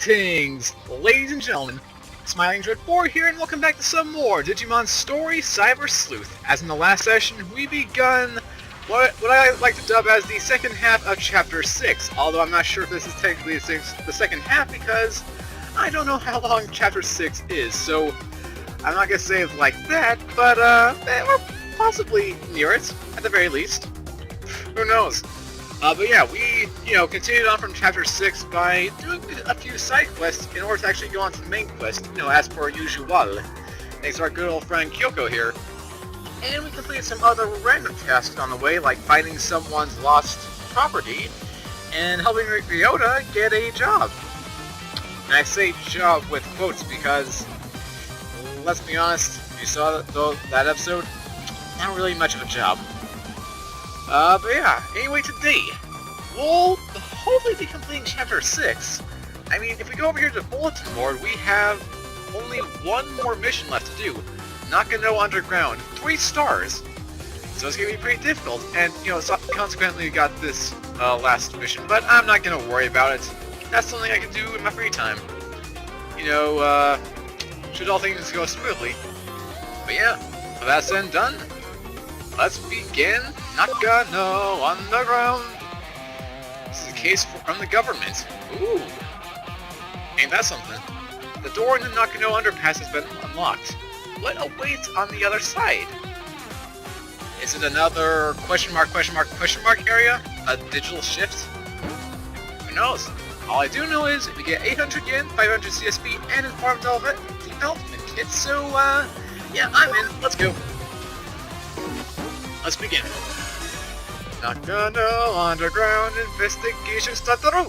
Greetings, ladies and gentlemen. Smiling Dread 4 here, and welcome back to some more Digimon Story Cyber Sleuth. As in the last session, we begun what I like to dub as the second half of Chapter 6, although I'm not sure if this is technically the second half because I don't know how long Chapter 6 is, so I'm not going to say it's like that, but we're possibly near it, at the very least. Who knows? But yeah, we, continued on from Chapter 6 by doing a few side quests in order to actually go on to the main quest, as per usual. Thanks to our good old friend Kyoko here. And we completed some other random tasks on the way, like finding someone's lost property, and helping Ryota get a job. And I say job with quotes because, let's be honest, if you saw that episode, not really much of a job. But yeah, anyway, today, we'll hopefully be completing Chapter 6. I mean, if we go over here to the Bulletin Board, we have only one more mission left to do. Nakano Underground, 3 stars. So it's going to be pretty difficult, and, so consequently we got this last mission, but I'm not going to worry about it. That's something I can do in my free time. Should all things go smoothly. But yeah, with that said and done, let's begin Nakano Underground. This is a case from the government. Ooh. Ain't that something? The door in the Nakano Underpass has been unlocked. What awaits on the other side? Is it another question mark area? A digital shift? Who knows? All I do know is we get 800 yen, 500 CSP, and informed development kit, so yeah, I'm in. Let's go. Let's begin. Nakano Underground investigation started.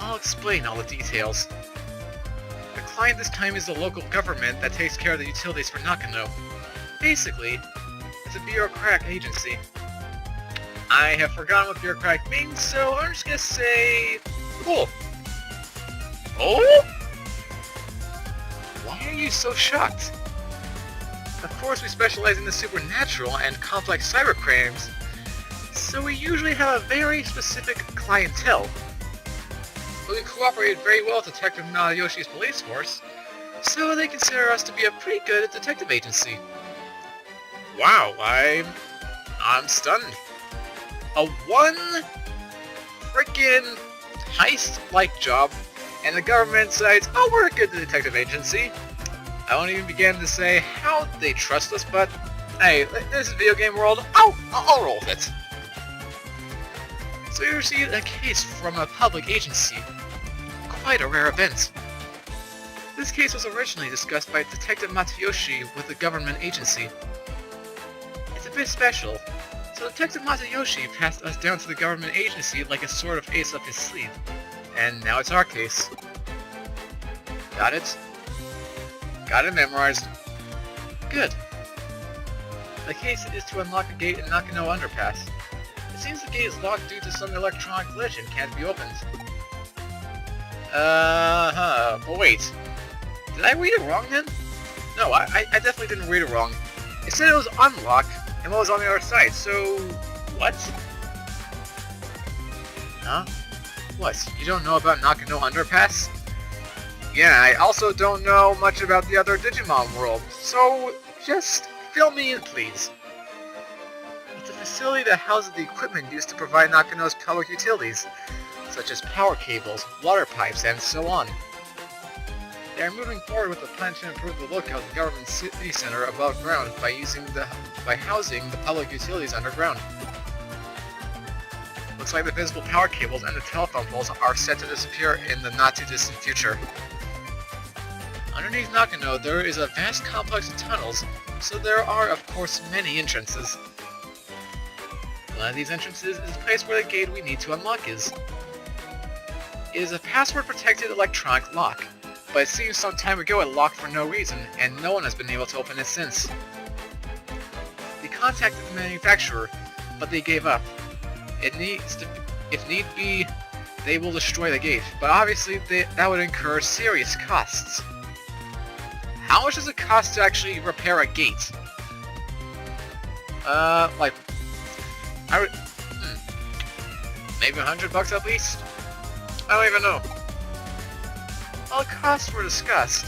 I'll explain all the details. The client this time is the local government that takes care of the utilities for Nakano. Basically, it's a bureaucratic agency. I have forgotten what bureaucratic means, so I'm just gonna say... cool. Oh? Why are you so shocked? Of course, we specialize in the supernatural and complex cyber crimes, so we usually have a very specific clientele. But we cooperate very well with Detective Yoshi's police force, so they consider us to be a pretty good detective agency. Wow, I'm stunned. A one frickin' heist-like job, and the government says, oh, we're a good detective agency. I won't even begin to say how they trust us, but hey, this is video game world, I'll roll with it. So we received a case from a public agency. Quite a rare event. This case was originally discussed by Detective Matayoshi with the government agency. It's a bit special, so Detective Matayoshi passed us down to the government agency like a sort of ace up his sleeve. And now it's our case. Got it? Got it memorized. Good. The case is to unlock a gate in Nakano Underpass. It seems the gate is locked due to some electronic glitch and can't be opened. But wait. Did I read it wrong then? No, I definitely didn't read it wrong. It said it was unlocked, and what was on the other side, so... what? Huh? What, you don't know about Nakano Underpass? Yeah, I also don't know much about the other Digimon world, so just fill me in, please. It's a facility that houses the equipment used to provide Nakano's public utilities, such as power cables, water pipes, and so on. They are moving forward with a plan to improve the look of the government city center above ground by housing the public utilities underground. Looks like the visible power cables and the telephone poles are set to disappear in the not-too-distant future. Underneath Nakano, there is a vast complex of tunnels, so there are, of course, many entrances. One of these entrances is the place where the gate we need to unlock is. It is a password-protected electronic lock, but it seems some time ago it locked for no reason, and no one has been able to open it since. They contacted the manufacturer, but they gave up. If need be, they will destroy the gate, but obviously that would incur serious costs. How much does it cost to actually repair a gate? Maybe $100 at least? I don't even know. While the costs were discussed,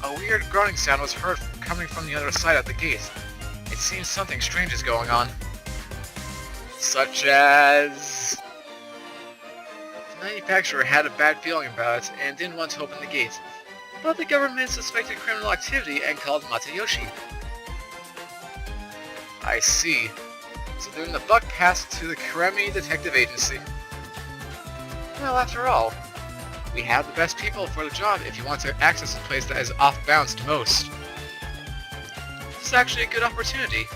a weird groaning sound was heard coming from the other side of the gate. It seems something strange is going on. Such as... The manufacturer had a bad feeling about it and didn't want to open the gate, but the government suspected criminal activity and called Matayoshi. I see. So then the buck passed to the Karemi Detective Agency. Well, after all, we have the best people for the job if you want to access a place that is off-bounds to most. This is actually a good opportunity.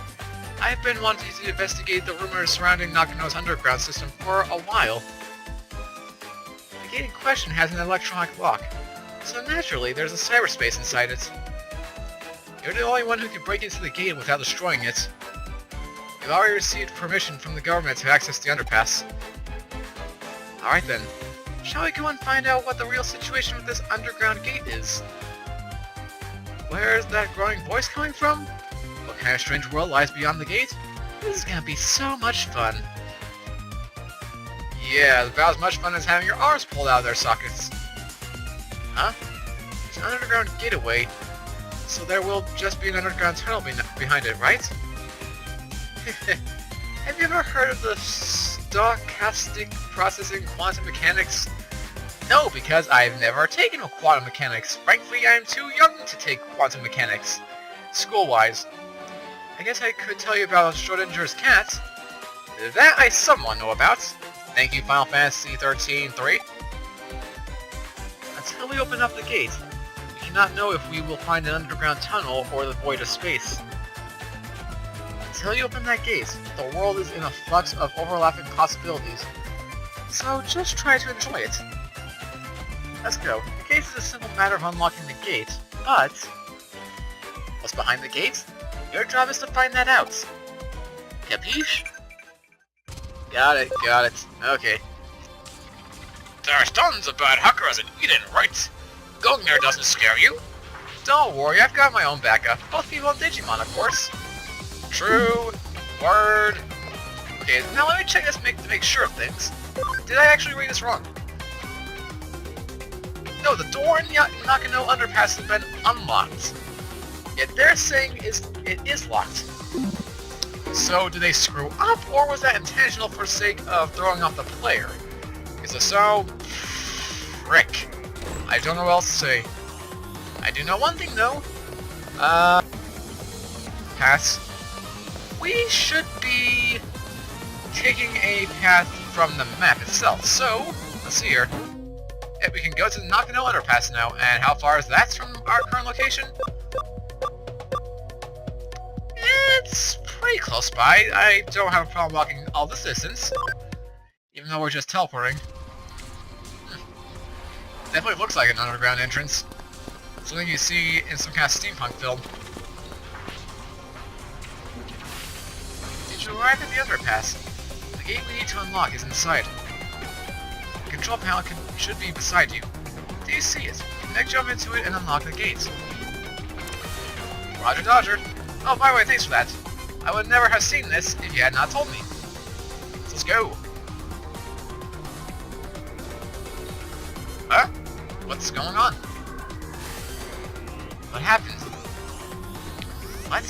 I've been wanting to investigate the rumors surrounding Nakano's underground system for a while. The gate in question has an electronic lock, so naturally there's a cyberspace inside it. You're the only one who can break into the gate without destroying it. You've already received permission from the government to access the underpass. Alright then, shall we go and find out what the real situation with this underground gate is? Where's that growing voice coming from? What kind of strange world lies beyond the gate? This is gonna be so much fun. Yeah, about as much fun as having your arms pulled out of their sockets. Huh? There's an underground gateway, so there will just be an underground tunnel behind it, right? Have you ever heard of the stochastic processing quantum mechanics? No, because I've never taken quantum mechanics. Frankly, I'm too young to take quantum mechanics. School-wise. I guess I could tell you about Schrodinger's cat. That I somewhat know about. Thank you, Final Fantasy 13-3. Until we open up the gate, we cannot know if we will find an underground tunnel or the void of space. Until you open that gate, the world is in a flux of overlapping possibilities. So just try to enjoy it. Let's go. The gate is a simple matter of unlocking the gate, but... what's behind the gate? Your job is to find that out. Capiche? Got it, Okay. There's tons of bad hackers in Eden, right? Going there doesn't scare you. Don't worry, I've got my own backup. Both people on Digimon, of course. True. Word. Okay, now let me check this to make sure of things. Did I actually read this wrong? No, the door in the Nakano underpass has been unlocked. Yet they're saying it is locked. So, did they screw up, or was that intentional for sake of throwing off the player? Is it so? Frick. I don't know what else to say. I do know one thing, though. Pass. We should be taking a path from the map itself, so, let's see here. Yeah, we can go to the Nakano underpass now, and how far is that from our current location? It's pretty close by. I don't have a problem walking all this distance, even though we're just teleporting. Definitely looks like an underground entrance. Something you see in some kind of steampunk film. Did you arrive at the underpass? The gate we need to unlock is inside. The control panel should be beside you. Do you see it? Now jump into it and unlock the gate. Roger Dodger. Oh, by the way, thanks for that. I would never have seen this if you had not told me. So let's go. Huh? What's going on? What happened? What?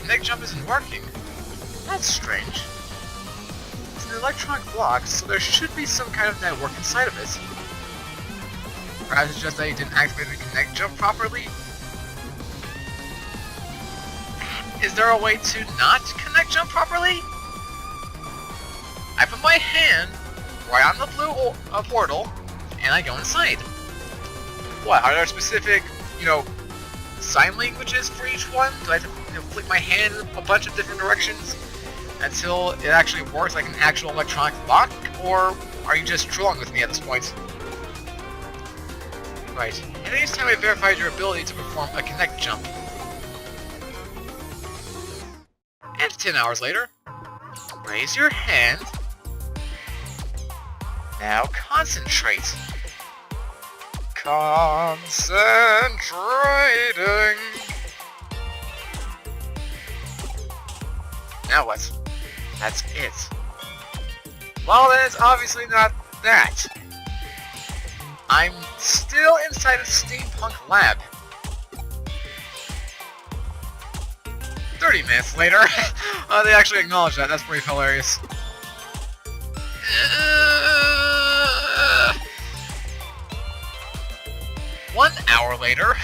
The neck jump isn't working. That's strange. It's an electronic block, so there should be some kind of network inside of it. Perhaps it's just that you didn't activate the connect jump properly? Is there a way to not connect jump properly? I put my hand right on the blue portal, and I go inside. What, are there specific, sign languages for each one? Do I have to flick my hand a bunch of different directions until it actually works like an actual electronic lock? Or are you just trolling with me at this point? Right, and each time I verified your ability to perform a connect jump. And 10 hours later, raise your hand. Now concentrate. Concentrating. Now what? That's it. Well, then it's obviously not that. I'm still inside a steampunk lab. 30 minutes later. They actually acknowledge that. That's pretty hilarious. 1 hour later.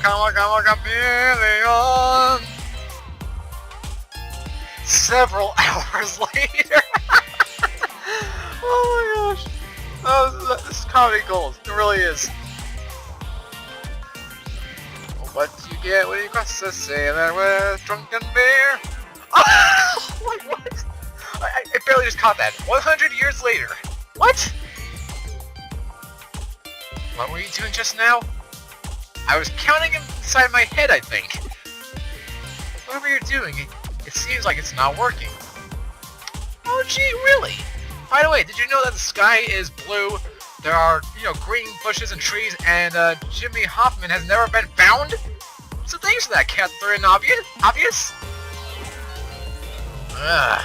Come on, chameleon. Several hours later. Oh my gosh. Oh, this is comedy gold. It really is. What you get when you cross the sailor with drunken beer? Oh, what? I barely just caught that. 100 years later. What? What were you doing just now? I was counting him inside my head, I think. Whatever you're doing, it seems like it's not working. Oh gee, really? By the way, did you know that the sky is blue? There are, green bushes and trees, and Jimmy Hoffman has never been found? So thanks for that, Catherine Obvious? Ugh.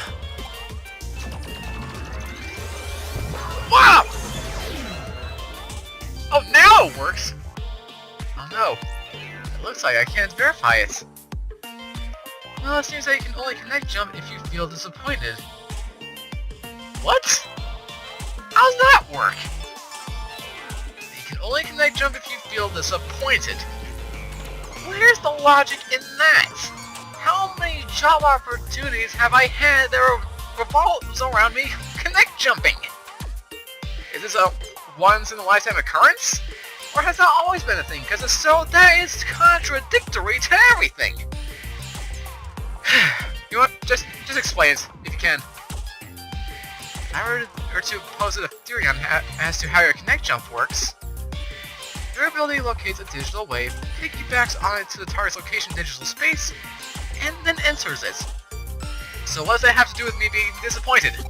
Wow! Oh, now it works! Oh no. It looks like I can't verify it. Well, it seems that you can only connect jump if you feel disappointed. What? How's that work? You can only connect jump if you feel disappointed. Where's the logic in that? How many job opportunities have I had that revolves around me connect jumping? Is this a once-in-a-lifetime occurrence? Or has that always been a thing? Because if so, that is contradictory to everything. You know what? Just explain it, if you can. If I were to pose a theory on as to how your connect jump works, your ability locates a digital wave, piggybacks on it to the target's location in digital space, and then enters it. So what does that have to do with me being disappointed? It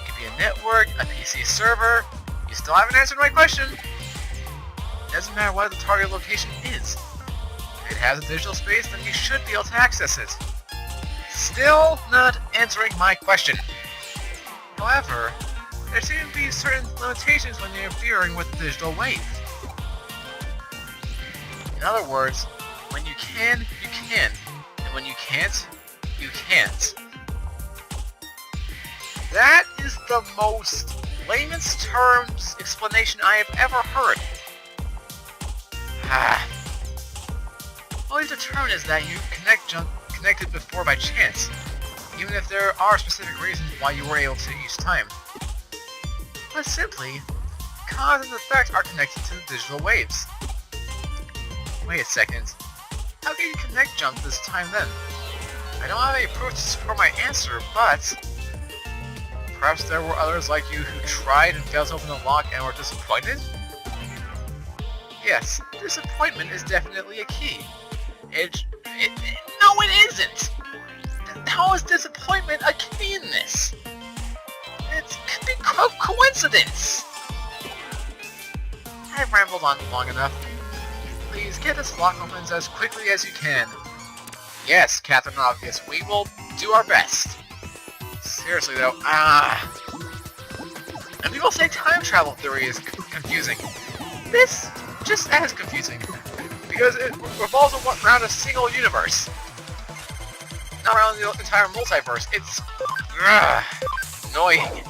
could be a network, a PC server. You still haven't answered my question. It doesn't matter what the target location is. If it has a digital space, then you should be able to access it. Still not answering my question. However, there seem to be certain limitations when you're interfering with the digital wave. In other words, when you can, you can, and when you can't, you can't. That is the most layman's terms explanation I have ever heard. All you determine is that you connected before by chance, even if there are specific reasons why you were able to each time. But simply, cause and effect are connected to the digital waves. Wait a second. How can you connect jump this time then? I don't have any proof to support my answer, but perhaps there were others like you who tried and failed to open the lock and were disappointed? Yes, disappointment is definitely a key. No, it isn't! How is disappointment a key in this? It could be coincidence! I've rambled on long enough. Please get this lock open as quickly as you can. Yes, Captain Obvious, we will do our best. Seriously though, And people say time travel theory is confusing. This just as confusing, because it revolves around a single universe. Not around the entire multiverse. It's annoying.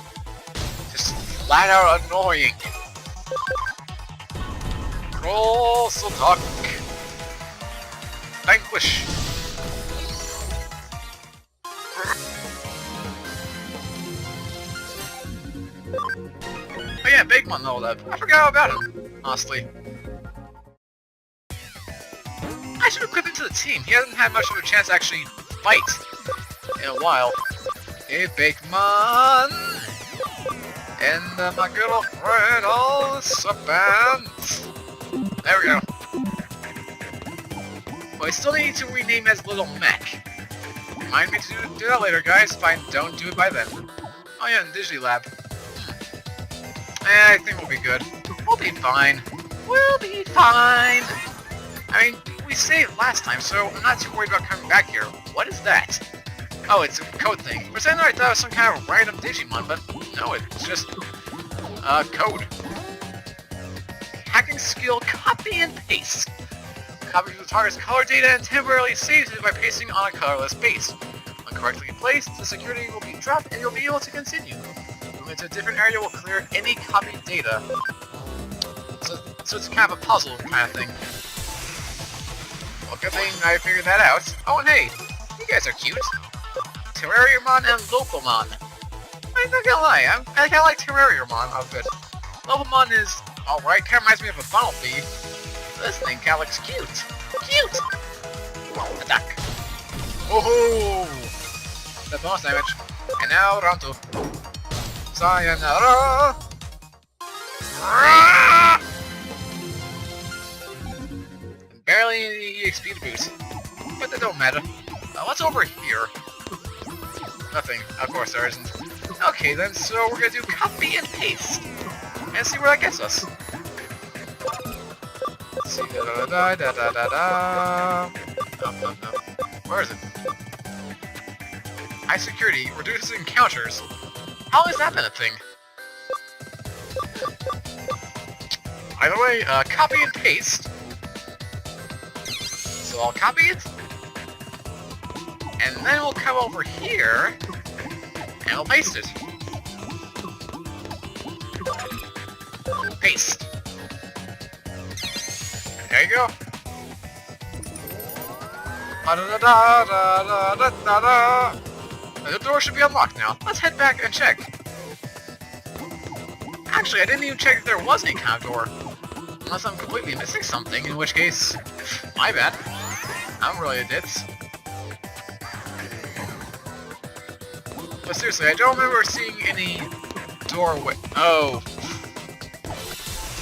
Just flat out annoying. Colossal Duck. Vanquish. Oh yeah, Bigmon and all that. I forgot about him, honestly. I should equip him to the team. He hasn't had much of a chance to actually fight in a while. Hey, Bigmon! And my girlfriend, all the serpents. There we go. Well, I still need to rename as Little Mech. Remind me to do that later, guys, if I don't do it by then. Oh yeah, in Digilab. I think we'll be good. We'll be fine. We'll be fine! I mean, we saved last time, so I'm not too worried about coming back here. What is that? Oh, it's a code thing. For a second I thought it was some kind of random Digimon, but no, it's just code. Hacking skill, copy and paste. Copy the target's color data and temporarily saves it by pasting on a colorless base. When correctly placed, the security will be dropped and you'll be able to continue. Moving to a different area will clear any copied data. So it's kind of a puzzle kind of thing. Well, good thing I figured that out. Oh, and hey, you guys are cute. Terrariumon and Lopomon. I'm not gonna lie, I kinda like Terrariumon a bit. Lopomon is alright, kinda reminds me of a funnel bee. This thing kinda looks cute. Cute! Attack! Oh-ho! The bonus damage. And now round 2. Sayonara! Barely any EXP to boost. But that don't matter. What's over here? Nothing. Of course there isn't. Okay then, so we're gonna do copy and paste. And see where that gets us. Let's see, da-da-da-da-da-da-da. No. Where is it? High security reduces encounters. How has that been a thing? Either way, copy and paste. So I'll copy it. And then we'll come over here. And we'll paste it. Paste. There you go. Da-da-da-da-da-da-da-da. The door should be unlocked now. Let's head back and check. Actually, I didn't even check if there was any kind of door. Unless I'm completely missing something, in which case, my bad. I'm really a ditz. But seriously, I don't remember seeing any doorway. Oh.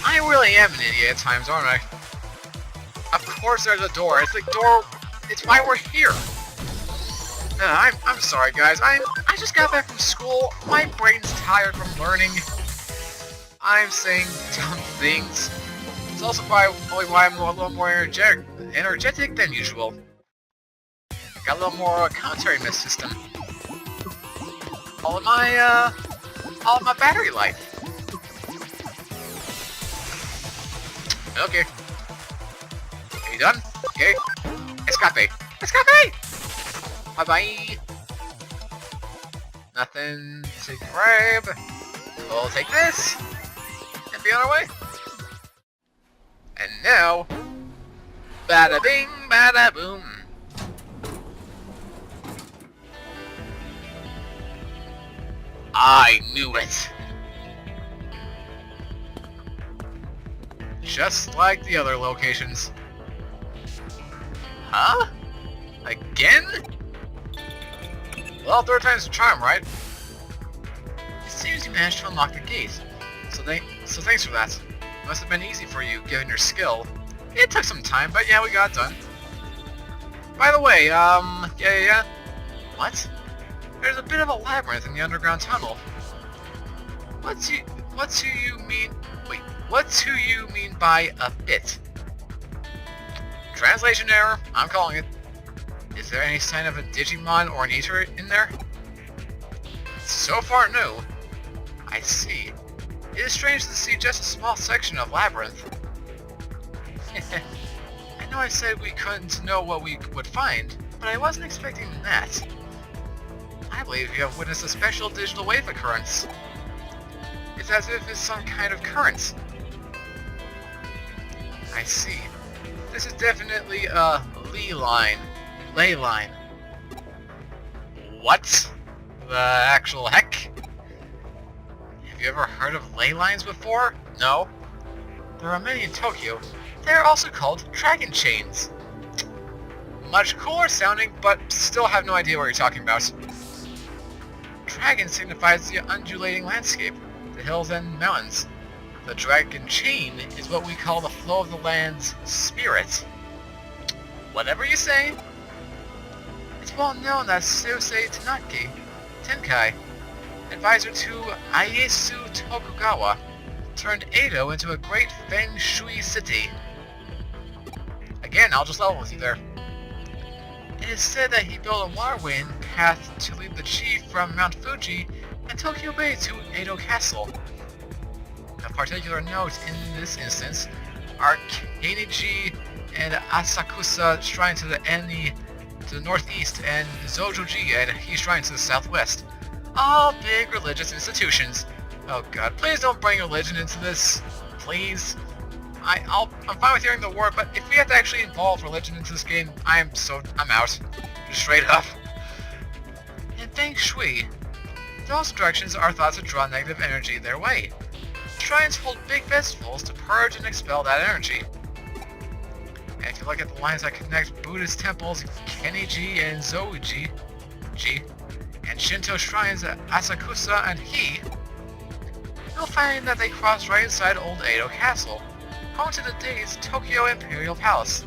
I really am an idiot at times, aren't I? Of course there's a door. It's the door. It's why we're here. I'm sorry, guys. I just got back from school. My brain's tired from learning. I'm saying dumb things. It's also probably why I'm a little more energetic than usual. Got a little more commentary in this system. All of my battery life. Okay. Are you done? Okay. Escape! Escape! Bye-bye! Nothing to grab. We'll take this and be on our way. And now, bada bing, bada boom. I knew it. Just like the other locations. Huh? Again? Well, third time's a charm, right? It seems you managed to unlock the gate. So thanks for that. Must have been easy for you, given your skill. It took some time, but yeah, we got it done. By the way, yeah. What? There's a bit of a labyrinth in the underground tunnel. What do you mean by a bit? Translation error, I'm calling it. Is there any sign of a Digimon or an Eater in there? So far, no. I see. It is strange to see just a small section of labyrinth. I know I said we couldn't know what we would find, but I wasn't expecting that. I believe you have witnessed a special digital wave occurrence. It's as if it's some kind of current. I see. This is definitely a ley line. What? The actual heck? Have you ever heard of ley lines before? No. There are many in Tokyo. They are also called dragon chains. Much cooler sounding, but still have no idea what you're talking about. Dragon signifies the undulating landscape, the hills and mountains. The dragon chain is what we call the flow of the land's spirit. Whatever you say. It's well known that Seisei Tenkai, advisor to Ieyasu Tokugawa, turned Edo into a great feng shui city. Again, I'll just level with you there. It is said that he built a waterway path to lead the chief from Mount Fuji and Tokyo Bay to Edo Castle. Of particular note in this instance are Keniji and Asakusa Shrine to the Eni to the northeast and Zojoji and He Shrine to the southwest. All big religious institutions. Oh god, please don't bring religion into this. Please. I'm fine with hearing the word, but if we have to actually involve religion into this game, I'm out. Just straight up. In Feng Shui, those directions are thought to draw negative energy their way. Shrines hold big festivals to purge and expel that energy. And if you look at the lines that connect Buddhist temples Keniji and Zoji, and Shinto shrines at Asakusa and Hi, you'll find that they cross right inside Old Edo Castle, home to the day's Tokyo Imperial Palace.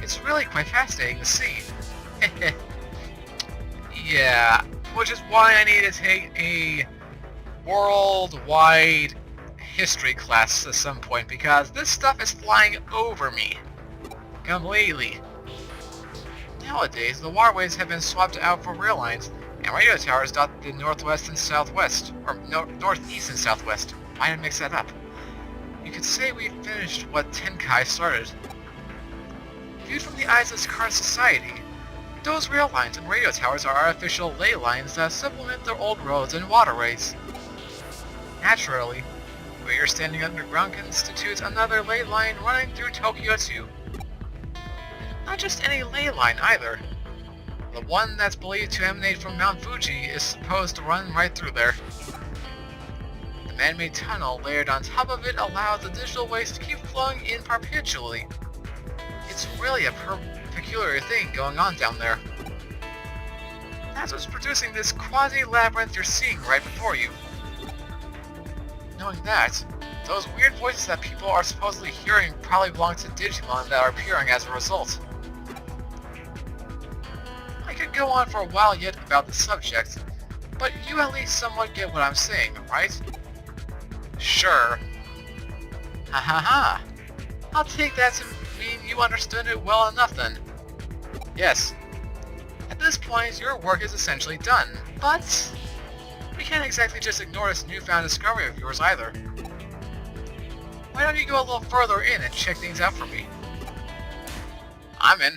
It's really quite fascinating to see. Yeah, which is why I need to take a worldwide history class at some point, because this stuff is flying over me. Completely. Nowadays, the waterways have been swapped out for rail lines, and radio towers dot the northwest and southwest, or northeast and southwest. Why did I mix that up? You could say we finished what Tenkai started. Viewed from the eyes of this current society, those rail lines and radio towers are artificial ley lines that supplement their old roads and waterways. Naturally, where you're standing underground constitutes another ley line running through Tokyo too. Not just any ley line either. The one that's believed to emanate from Mount Fuji is supposed to run right through there. The man-made tunnel layered on top of it allows the digital waves to keep flowing in perpetually. It's really a peculiar thing going on down there. That's what's producing this quasi-labyrinth you're seeing right before you. Knowing that, those weird voices that people are supposedly hearing probably belong to Digimon that are appearing as a result. I could go on for a while yet about the subject, but you at least somewhat get what I'm saying, right? Sure. Ha ha ha. I'll take that to mean you understood it well enough then. Yes. At this point, your work is essentially done, but we can't exactly just ignore this newfound discovery of yours either. Why don't you go a little further in and check things out for me? I'm in.